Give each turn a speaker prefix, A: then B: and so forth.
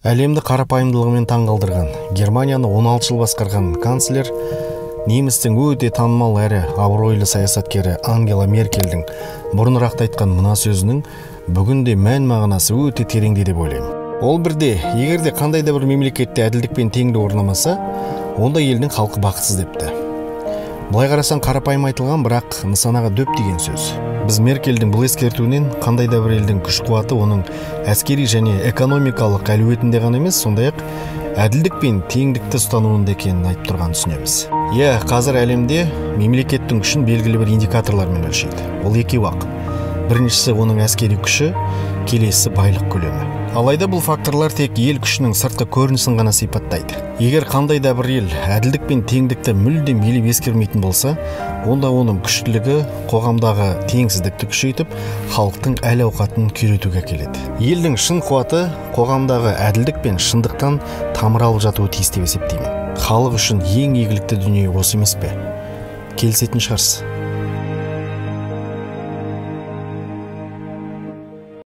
A: Әлемді қарапайымдылығымен таңғалдырған, Германияны 16 жыл басқарған канцлер, немістің өте танымал әрі абыройлы саясаткері Ангела Меркельдің бұрынырақ айтқан мына сөзінің бүгінде мән мағынасы өте тереңде деп ойлаймын. Ол бірде, егерде қандай да бір мемлекетте әділдік пен теңдік орнамаса, онда елдің халқы бақытсыз депті. Былай қарасаң қарапайым айтылған, бірақ нысанаға дөп деген сөз. Біз Меркельдің бұл ескертуінен қандай да бір елдің күш қуаты оның әскери және экономикалық әлеуетінде ғана емес, сондай-ақ әділдік пен теңдікті ұстануында екенін айтып тұрған түсінеміз. Қазір әлемде мемлекеттің күшін белгілі бір индикаторлармен өлшейді. Ол екеуі-ақ. Біріншісі оның әскери күші, келесі байлық көлемі. Алайда бұл факторлар тек ел күшінің сыртқы көрінісін ғана сипаттайды. Егер қандай да бір ел әділдік пен теңдікті мүлдем елеп ескермейтін болса, онда оның күштілігі қоғамдағы теңсіздікті күшейтіп, халықтың әл-ауқатын күйретуге әкеледі. Елдің шын қуаты қоғамдағы әділдік пен шындықтан тамыр алып жатуы тиіс деп есептеймін. Халық үшін ең игілікті дүние осы емес пе? Келісетін шығарсыз.